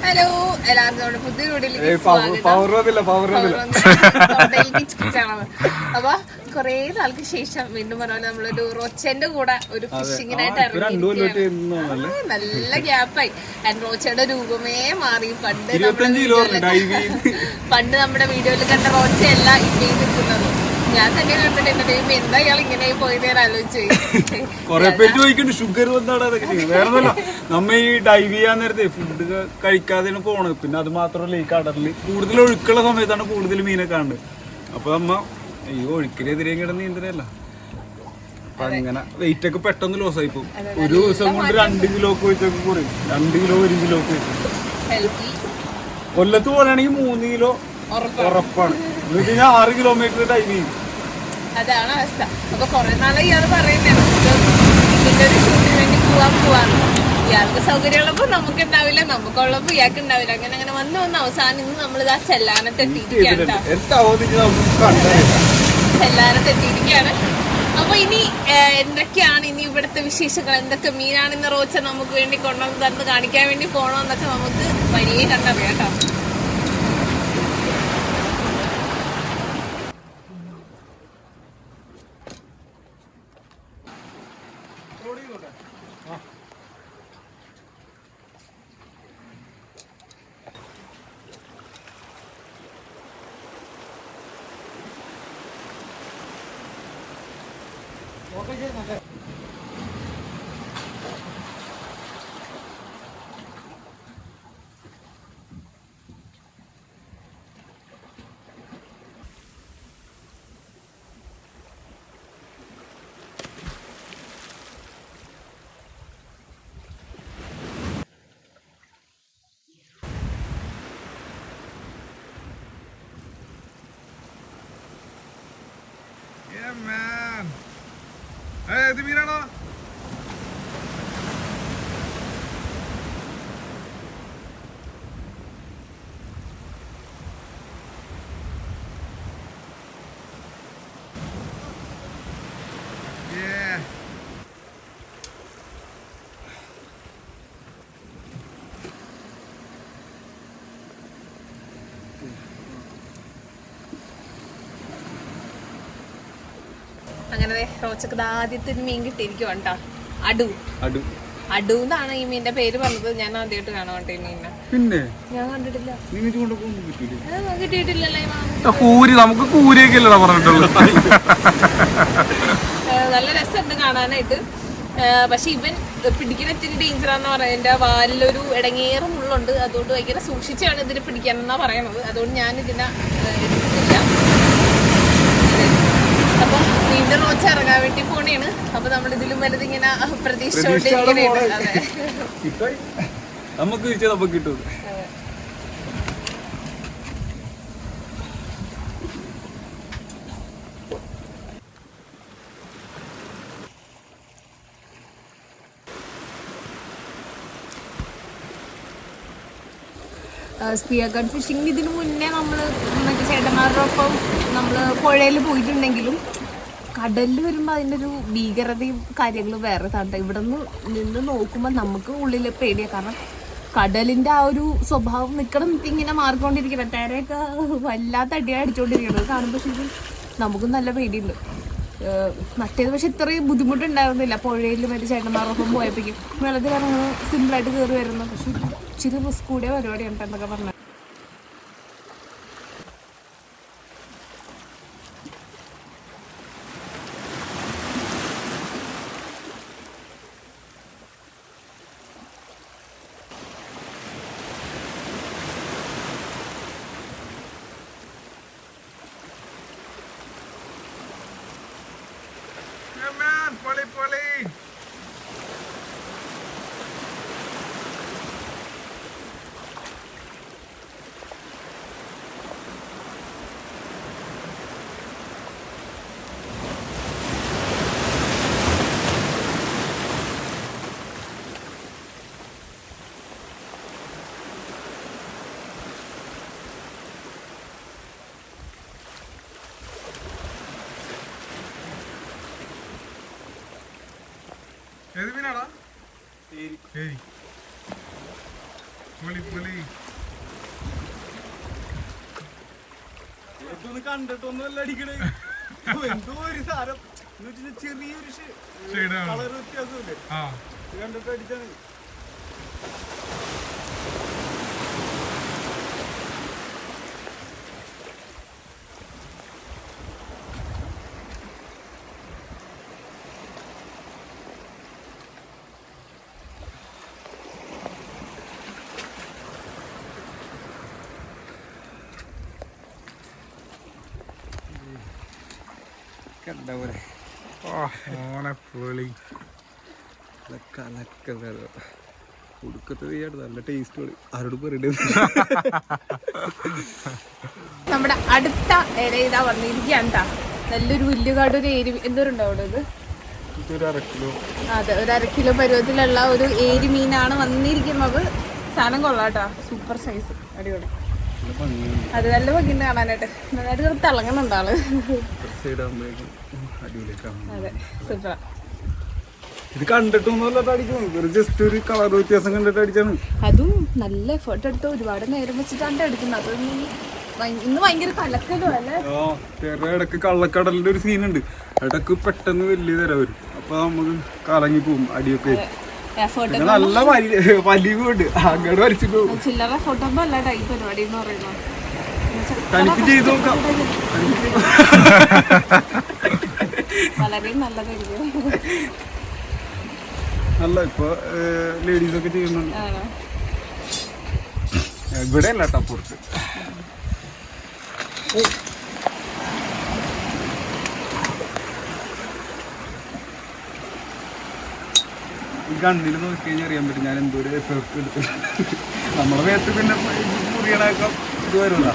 Hello എല്ലാവർക്കും പുതിയ അപ്പൊ കൊറേ നാൾക്ക് ശേഷം വീണ്ടും പറഞ്ഞ നമ്മളൊരു റോച്ചന്റെ കൂടെ ഒരു ഫിഷിങ്ങിനായിട്ട് ഇറങ്ങി. നല്ല ഗ്യാപ്പായി. റോച്ചയുടെ രൂപമേ മാറി. പണ്ട് നമ്മുടെ വീഡിയോയിൽ കണ്ട റോച്ചയല്ല ഇപ്പൊ നിൽക്കുന്നത്. ഞാൻ തന്നെ കണ്ടിട്ട് എന്റെ എന്താ ഇയാൾ ഇങ്ങനെ പോയി ആലോചിച്ചു. കൊറേ പേര് ചോദിക്കുന്നുണ്ട് ഷുഗർ വന്നാണ്. വേറെ നമ്മ ഈ ഡൈവ് ചെയ്യാൻ നേരത്തെ ഫുഡ് കഴിക്കാതെയാണ് പോണത്. പിന്നെ അത് മാത്രമല്ല ഈ കടലിൽ കൂടുതൽ ഒഴുക്കുള്ള സമയത്താണ് കൂടുതൽ മീനെ കാണുന്നത്. അപ്പൊ നമ്മ ഈ ഒഴുക്കിനെതിരെ കിടന്ന് നീന്തലല്ല. അപ്പൊ അങ്ങനെ വെയിറ്റ് ഒക്കെ പെട്ടെന്ന് ലോസ് ആയി പോകും. ഒരു ദിവസം കൊണ്ട് 2 കിലോ വെച്ചൊക്കെ കുറയും. 2 കിലോ 1 കിലോ വെച്ച്. കൊല്ലത്ത് പോലെയാണെങ്കിൽ 3 കിലോ ഉറപ്പാണ്. എന്ന് വെച്ച് കഴിഞ്ഞാൽ 6 കിലോമീറ്റർ ഡൈവ് ചെയ്യും. അതാണ് അവസ്ഥ. അപ്പൊ കൊറേ നാളെ ഇയാള് പറയുന്നത് ഇതിന്റെ ഒരു ഷൂട്ടിന് വേണ്ടി പോവാന്ന്. ഇയാൾക്ക് സൗകര്യമുള്ളപ്പോ നമുക്ക് ഉണ്ടാവില്ല, നമുക്കുള്ളപ്പോ ഇയാൾക്ക് ഉണ്ടാവില്ല. അങ്ങനെ അങ്ങനെ വന്ന് അവസാനം ഇന്ന് നമ്മളിത് ആ ചെല്ലാനത്തെത്തിയിരിക്കുകയാണ്. അപ്പൊ ഇനി എന്തൊക്കെയാണ് ഇനി ഇവിടുത്തെ വിശേഷങ്ങൾ, എന്തൊക്കെ മീനാണ് ഇന്ന് റോച്ച നമുക്ക് വേണ്ടി കൊണ്ടുവന്ന് തന്ന് കാണിക്കാൻ വേണ്ടി പോണോന്നൊക്കെ നമുക്ക് വഴിയേ കണ്ടറിയാം കേട്ടോ. Man. Hey, ഇത് മീനാണോ? അങ്ങനെ റോച്ചക്ക് ആദ്യത്തെ മീൻ കിട്ടിയിരിക്കും കേട്ടോ. അടു എന്നാണ് ഈ മീനിന്റെ പേര് പറഞ്ഞത്. ഞാൻ ആദ്യമായിട്ട് കാണാൻ കേട്ടോ ഈ മീനിനെ. പിന്നെ ഞാൻ കണ്ടിട്ടില്ല. നല്ല രസമുണ്ട് കാണാനായിട്ട്. പക്ഷെ ഇവൻ പിടിക്കുന്ന ഇത്തിരി ഡേഞ്ചറാന്ന് പറയുന്നത്. എന്റെ വാലിലൊരു ഇടങ്ങേറും മുള്ളുണ്ട്. അതുകൊണ്ട് ഭയങ്കര സൂക്ഷിച്ചാണ് ഇതിനെ പിടിക്കാനെന്നാ പറയണത്. അതുകൊണ്ട് ഞാൻ ഇതിനെ എടുത്തിട്ടില്ല. അപ്പൊ വീണ്ടും റോച്ച ഇറങ്ങാൻ വേണ്ടി പോണേണ്. അപ്പൊ നമ്മൾ ഇതിലും വലുത് ഇങ്ങനെ പ്രതീക്ഷിച്ചോണ്ടിരിക്കുകയാണ്. നമുക്ക് കിട്ടും. സ്പിയർ ഗൺ ഫിഷിംഗ് ഇതിനു മുന്നേ നമ്മൾ മറ്റേ ചേട്ടന്മാരുടെ ഒപ്പം നമ്മൾ പുഴയിൽ പോയിട്ടുണ്ടെങ്കിലും കടലിൽ വരുമ്പോൾ അതിൻ്റെ ഒരു ഭീകരതയും കാര്യങ്ങളും വേറെ താണ്ട. ഇവിടെ നിന്ന് നോക്കുമ്പോൾ നമുക്ക് ഉള്ളിൽ പേടിയാണ്. കാരണം കടലിൻ്റെ ആ ഒരു സ്വഭാവം നിൽക്കണം ഇങ്ങനെ മാറിക്കൊണ്ടിരിക്കണം. തിരയൊക്കെ വല്ലാത്ത അടിയാണ് അടിച്ചുകൊണ്ടിരിക്കുന്നത്. കാണുമ്പോൾ ശരിക്കും നമുക്കും നല്ല പേടിയുണ്ട്. മറ്റേത് പക്ഷെ ഇത്രയും ബുദ്ധിമുട്ടുണ്ടായിരുന്നില്ല. പുഴയിൽ മറ്റേ ചേട്ടന്മാരൊപ്പം പോയപ്പോഴേക്കും വെള്ളത്തിൽ ഇറങ്ങുന്നത് സിമ്പിളായിട്ട് കയറി വരുന്നു. പക്ഷെ ഇച്ചിരി റിസ്ക് കൂടിയ പരിപാടിയാണ് എന്നൊക്കെ പറഞ്ഞത്. ഏത് മീനാടാ? പൊളി പൊളി. ഇതൊന്ന് കണ്ടിട്ടൊന്നുമല്ല അടിക്കണേ. എന്തോ ഒരു സാരം ചെറിയൊരു കളർ വ്യത്യാസമില്ലേ, കണ്ടിട്ട് അടിച്ചാണ്. നല്ല ടേസ്റ്റ് ആരോട് പറയണ്ടത്. നമ്മുടെ അടുത്ത ഇല ഇതാ വന്നിരിക്കാണ്ടാ. നല്ലൊരു ഉല്ലുകാട് ഒരു ഏരി എന്തോരുണ്ടോ അവിടെ? അതെ, ഒരു 1/2 കിലോ പരുവത്തിലുള്ള ഒരു ഏരി മീനാണ് വന്നിരിക്കുന്നത്. സാധനം കൊള്ളാട്ടാ, സൂപ്പർ സൈസ്, അടിപൊളി. അത് നല്ല ഭംഗിയുണ്ട് കാണാനായിട്ട്. നന്നായിട്ട് തിളങ്ങുന്നുണ്ട് ആള്. അതെ, സൂപ്പറാ. ഇത് കണ്ടിട്ടൊന്നുമല്ല അടിക്കുന്നത്, ജസ്റ്റ് ഒരു കളർ വ്യത്യാസം കണ്ടിട്ട് അടിച്ചാണ്. അതും നല്ല എഫേർട്ട് എടുത്ത് ഒരുപാട് നേരം വെച്ചിട്ടാണ് അടിക്കുന്നത്. അതൊന്നും ഇന്ന് ഭയങ്കര കലക്കലും അല്ലേ? ഇടക്ക് കള്ളക്കടലിന്റെ ഒരു സീനുണ്ട്. ഇടക്ക് പെട്ടെന്ന് വലിയ തര വരും, അപ്പൊ നമുക്ക് കലങ്ങി പോവും അടിയൊക്കെ. നല്ല വലിവുണ്ട്, അങ്ങോട്ട് വരച്ചിട്ട് പോകും. ചില്ലറ എഫേർട്ട് ഒന്നും അല്ല ഈ പരിപാടി എന്ന് പറയുന്നത്. തനിക്ക് ചെയ്ത് നോക്കാം. വളരെ നല്ലതായിരിക്കും. അല്ല, ഇപ്പൊ ലേഡീസ് ഒക്കെ ചെയ്യുന്നുണ്ട്. ഇവിടെ അല്ല കേട്ടോ, പുറത്ത്. ഈ കണ്ണിൽ നോക്കി കഴിഞ്ഞാൽ അറിയാൻ പറ്റും ഞാൻ എന്തോ ഒരു എഫേർട്ട് എടുത്തു. നമ്മളെ വേത്ത് പിന്നെ മുറിയണൊക്കെ ഇത് വരുമല്ല,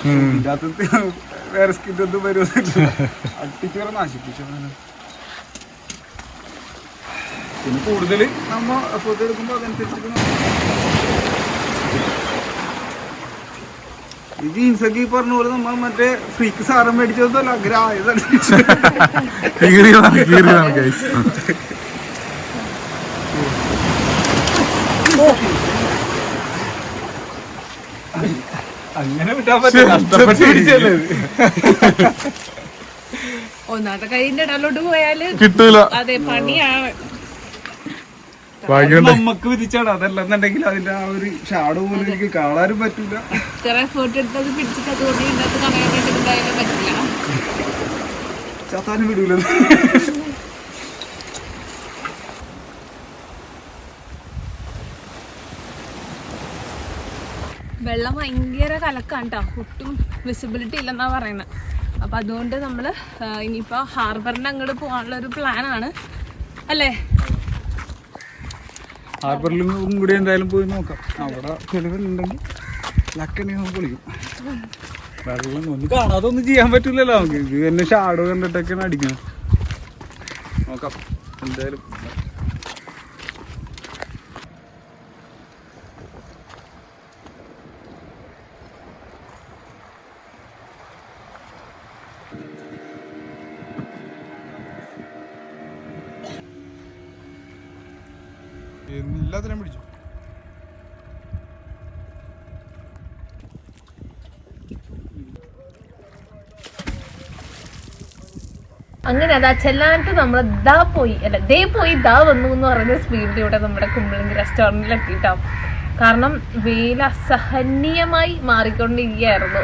ഇതിൻ്റെ അകത്ത് വേറെ സ്കിൻ ഒന്നും വരുമെന്നില്ല. അട്ടിച്ച് വേറെ നാശിപ്പിച്ചു. പിന്നെ കൂടുതൽ നമ്മ എഫേർട്ട് എടുക്കുമ്പോൾ അതനുസരിച്ച് ഈ ജീൻസൊക്കെ ഈ പറഞ്ഞ പോലെ നമ്മ മറ്റേ ഫ്രീക്ക് സാധനം മേടിച്ചതല്ല, ഗ്രാഹ്യതാണ്. അങ്ങനെ വിട്ടാൻ പറ്റില്ല, ഒന്നാമത്തെ കൈന്റെ ഇടയിലോട്ട് പോയാല് കിട്ടൂല. അതെ, പണിയാണ്. നമ്മക്ക് വിധിച്ചാണ്, അതല്ലെന്നുണ്ടെങ്കിൽ അതിന്റെ ആ ഒരു ഷാഡോ പോലും എനിക്ക് കാണാനും പറ്റൂല. ഇത്ര എഫേർട്ട് എടുത്തത് പിടിച്ചിട്ട് അതുകൊണ്ട് ഇതിനകത്ത് കളയാനായിട്ട് എന്തായാലും പറ്റില്ല. ചത്താനും വിടൂല. വെള്ളം ഭയങ്കര കലക്കാണ് കേട്ടോ, ഒട്ടും വിസിബിലിറ്റി ഇല്ലെന്നാ പറയുന്നത്. അപ്പൊ അതുകൊണ്ട് നമ്മള് ഇനിയിപ്പോ ഹാർബറിന്റെ അങ്ങോട്ട് പോകാനുള്ള ഒരു പ്ലാനാണ് അല്ലേ? ഹാർബറിലും കൂടി എന്തായാലും പോയി നോക്കാം. അവിടെ തെളിവുണ്ടെങ്കിൽ ലക്കണി നമുക്ക് വിളിക്കും. വെള്ളം ഒന്നും കാണാതെ ഒന്നും ചെയ്യാൻ പറ്റില്ലല്ലോ നമുക്ക്. ഇത് തന്നെ ഷാഡോ കണ്ടിട്ടൊക്കെയാണ് അടിക്കണം. നോക്കാം എന്തായാലും. എല്ലാത്തിനും പിടിച്ചു. അങ്ങനെ അതാ ചെല്ലാനായിട്ട് നമ്മൾ ദാ പോയി വന്നു എന്ന് പറയുന്ന സ്പീഡിലൂടെ നമ്മുടെ കുമ്പളങ്ങി റെസ്റ്റോറൻറ്റിൽ എത്തിയിട്ടാവും. കാരണം വെയിൽ അസഹനീയമായി മാറിക്കൊണ്ടിരിക്കുകയായിരുന്നു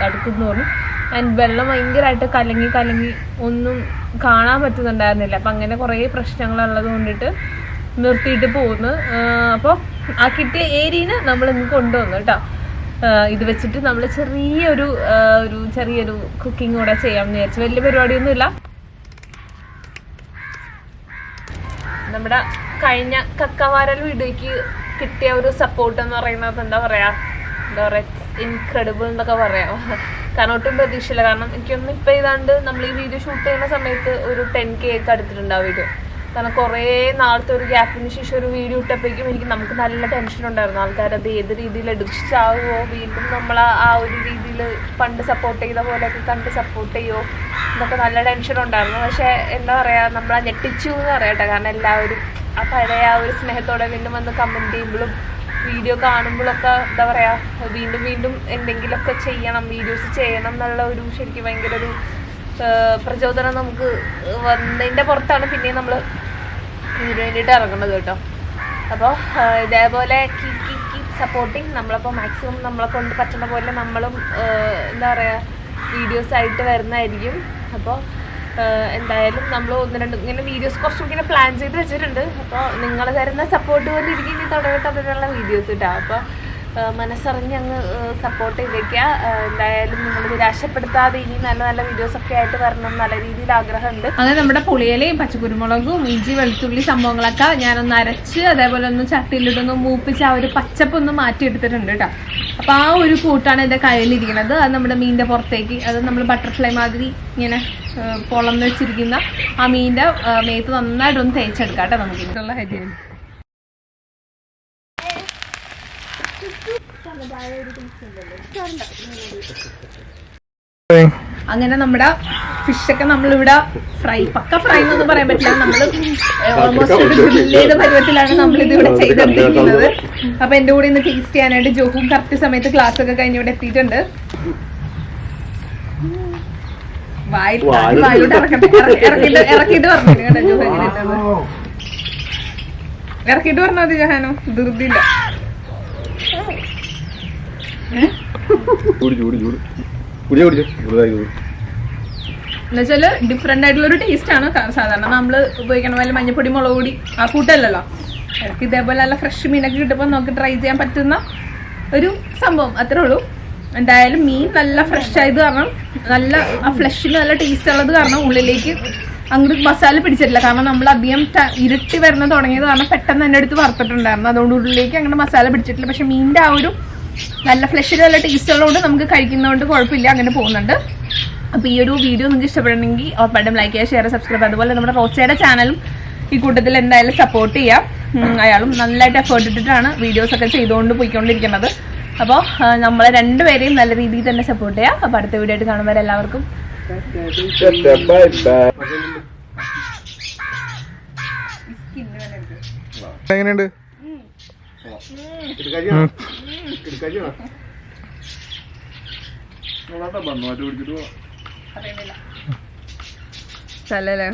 അടുക്കുന്നോറും. ആൻഡ് വെള്ളം ഭയങ്കരമായിട്ട് കലങ്ങി ഒന്നും കാണാൻ പറ്റുന്നുണ്ടായിരുന്നില്ല. അപ്പം അങ്ങനെ കുറേ പ്രശ്നങ്ങളുള്ളത് കൊണ്ടിട്ട് നിർത്തിയിട്ട് പോകുന്നു. അപ്പോൾ ആ കിട്ടിയ ഏരിയന് നമ്മൾ ഇന്ന് കൊണ്ടുവന്നു കേട്ടോ. ഇത് വെച്ചിട്ട് നമ്മൾ ചെറിയൊരു കുക്കിംഗ് കൂടെ ചെയ്യാമെന്ന് വിചാരിച്ചു. വലിയ പരിപാടിയൊന്നുമില്ല. നമ്മുടെ കഴിഞ്ഞ കക്കവാരൽ വീഡിയോയ്ക്ക് കിട്ടിയ ഒരു സപ്പോർട്ട് എന്ന് പറയുന്നത് എന്താ പറയാ ഇൻക്രെഡിബിൾ എന്നൊക്കെ പറയാം. കാരണം ഒട്ടും പ്രതീക്ഷയില്ല. കാരണം എനിക്കൊന്നും ഇപ്പം ഏതാണ്ട് നമ്മൾ ഈ വീഡിയോ ഷൂട്ട് ചെയ്യുന്ന സമയത്ത് ഒരു 10K ഒക്കെ അടുത്തിട്ടുണ്ട് ആ വീഡിയോ. കാരണം കുറേ നാളത്തെ ഒരു ഗ്യാപ്പിന് ശേഷം ഒരു വീഡിയോ ഇട്ടപ്പോഴേക്കും നമുക്ക് നല്ല ടെൻഷൻ ഉണ്ടായിരുന്നു. ആൾക്കാരത് ഏത് രീതിയിൽ എടുക്കാവോ, വീണ്ടും നമ്മൾ ആ ഒരു രീതിയിൽ പണ്ട് സപ്പോർട്ട് ചെയ്ത പോലെയൊക്കെ കണ്ട് സപ്പോർട്ട് ചെയ്യുമോ എന്നൊക്കെ നല്ല ടെൻഷൻ ഉണ്ടായിരുന്നു. പക്ഷേ എന്താ പറയുക, നമ്മളെ ഞെട്ടിച്ചു എന്ന് പറയട്ടെ. കാരണം എല്ലാവരും ആ പഴയ ആ ഒരു സ്നേഹത്തോടെ വീണ്ടും വന്ന് കമൻറ്റ് ചെയ്യുമ്പോഴും വീഡിയോ കാണുമ്പോഴൊക്കെ എന്താ പറയാ വീണ്ടും വീണ്ടും എന്തെങ്കിലുമൊക്കെ ചെയ്യണം, വീഡിയോസ് ചെയ്യണം എന്നുള്ള ഒരു ശരിക്കും ഭയങ്കര ഒരു പ്രചോദനം നമുക്ക് വന്നതിൻ്റെ പുറത്താണ് പിന്നെയും നമ്മൾ ഇതിന് വേണ്ടിയിട്ട് ഇറങ്ങുന്നത് കേട്ടോ. അപ്പോൾ ഇതേപോലെ കീപ് സപ്പോർട്ടിങ്. നമ്മളപ്പോൾ മാക്സിമം നമ്മളെ കൊണ്ട് പറ്റുന്ന പോലെ നമ്മളും എന്താ പറയുക വീഡിയോസായിട്ട് വരുന്നതായിരിക്കും. അപ്പോൾ എന്തായാലും നമ്മൾ ഒന്ന് രണ്ട് ഇങ്ങനെ വീഡിയോസ് കുറച്ചും ഇങ്ങനെ പ്ലാൻ ചെയ്ത് വെച്ചിട്ടുണ്ട്. അപ്പോൾ നിങ്ങൾ തരുന്ന സപ്പോർട്ട് പോലെ ഇരിക്കും ഇനി തുടങ്ങിയിട്ടുള്ള വീഡിയോസ് കിട്ടുക. അപ്പോൾ മനസ്സറിഞ്ഞ് അങ്ങ് സപ്പോർട്ട് ചെയ്തേക്കുക. എന്തായാലും നിങ്ങൾ നിരാശപ്പെടുത്താതെ ഇനി നല്ല നല്ല വീഡിയോസ് ഒക്കെ ആയിട്ട് വരണം നല്ല രീതിയിൽ ആഗ്രഹമുണ്ട്. അങ്ങനെ നമ്മുടെ പുളിയിലയും പച്ചക്കുരുമുളകും ഇഞ്ചി വെളുത്തുള്ളി സംഭവങ്ങളൊക്കെ ഞാനൊന്ന് അരച്ച് അതേപോലെ ഒന്ന് ചട്ടിയിലിട്ടൊന്ന് മൂപ്പിച്ച് ആ ഒരു പച്ചപ്പൊന്ന് മാറ്റിയെടുത്തിട്ടുണ്ട് കേട്ടോ. അപ്പോൾ ആ ഒരു കൂട്ടാണ് എൻ്റെ കയ്യിലിരിക്കുന്നത്. അത് നമ്മുടെ മീനിൻ്റെ പുറത്തേക്ക് അത് നമ്മൾ ബട്ടർഫ്ലൈ മാതിരി ഇങ്ങനെ പൊളന്ന് വെച്ചിരിക്കുന്ന ആ മീനിൻ്റെ മേത്ത് നന്നായിട്ടൊന്ന് തേച്ചെടുക്കാം കേട്ടോ. നമുക്ക് ഇതിനുള്ള ഹരിയാണ്. അങ്ങനെ നമ്മുടെ ഫിഷൊക്കെ നമ്മളിവിടെ പക്ക ഫ്രൈ എന്നൊന്നും പറയാൻ പറ്റില്ല. നമ്മള് ഓൾമോസ്റ്റ് ഒരു ഗ്രില്ല് പരുവത്തിലാണ് നമ്മളിത് ഇവിടെ ചെയ്തെടുത്തിരിക്കുന്നത്. അപ്പൊ എന്റെ കൂടെ ഇന്ന് ടേസ്റ്റ് ചെയ്യാനായിട്ട് ജോക്കും കറക്റ്റ് സമയത്ത് ക്ലാസ് ഒക്കെ കഴിഞ്ഞ് ഇവിടെ എത്തിയിട്ടുണ്ട്. വായിലോട്ട് ഇറക്കിയിട്ട് പറഞ്ഞു കേട്ടോ ജോഹ എങ്ങനെയുണ്ടെന്ന്. ഇറക്കിയിട്ട് പറഞ്ഞാൽ മതി ജഹാനോ, ധൃതിയില്ല. എന്നുവെച്ചാല് ഡിഫറെന്റ് ആയിട്ടുള്ള ഒരു ടേസ്റ്റ് ആണ്. സാധാരണ നമ്മള് ഉപയോഗിക്കണ പോലെ മഞ്ഞപ്പൊടി മുളക് പൊടി ആ കൂട്ടല്ലല്ലോ. എനിക്ക് ഇതേപോലെ നല്ല ഫ്രഷ് മീനൊക്കെ കിട്ടുമ്പോൾ നമുക്ക് ട്രൈ ചെയ്യാൻ പറ്റുന്ന ഒരു സംഭവം, അത്രേ ഉള്ളൂ. എന്തായാലും മീൻ നല്ല ഫ്രഷ് ആയത് കാരണം നല്ല ആ ഫ്ലഷിന് നല്ല ടേസ്റ്റ് ഉള്ളത് കാരണം ഉള്ളിലേക്ക് അങ്ങോട്ട് മസാല പിടിച്ചിട്ടില്ല. കാരണം നമ്മൾ അധികം ഇരുട്ടി വരുന്ന തുടങ്ങിയത് കാരണം പെട്ടെന്ന് എൻ്റെ അടുത്ത് വറുത്തിട്ടുണ്ടായിരുന്നു. അതുകൊണ്ട് ഉള്ളിലേക്ക് അങ്ങനെ മസാല പിടിച്ചിട്ടില്ല. പക്ഷെ മീനിൻ്റെ ആ ഒരു നല്ല ഫ്ലഷിൽ നല്ല ടേസ്റ്റ് ഉള്ളതുകൊണ്ട് നമുക്ക് കഴിക്കുന്നതുകൊണ്ട് കുഴപ്പമില്ല, അങ്ങനെ പോകുന്നുണ്ട്. അപ്പോൾ ഈ ഒരു വീഡിയോ നിങ്ങൾക്ക് ഇഷ്ടപ്പെടണമെങ്കിൽ ഉറപ്പായിട്ടും ലൈക്ക് ചെയ്യുക, ഷെയർ, സബ്സ്ക്രൈബ്. അതുപോലെ നമ്മുടെ റോച്ചയുടെ ചാനലും ഈ കൂട്ടത്തിൽ എന്തായാലും സപ്പോർട്ട് ചെയ്യാം. അയാളും നല്ലതായിട്ട് എഫേർട്ട് ഇട്ടിട്ടാണ് വീഡിയോസൊക്കെ ചെയ്തുകൊണ്ട് പോയിക്കൊണ്ടിരിക്കുന്നത്. അപ്പോൾ നമ്മളെ രണ്ടുപേരെയും നല്ല രീതിയിൽ തന്നെ സപ്പോർട്ട് ചെയ്യാം. അപ്പോൾ അടുത്ത വീഡിയോ ആയിട്ട് കാണുമ്പോൾ എല്ലാവർക്കും എങ്ങനെയുണ്ട്? ചലല്ലേ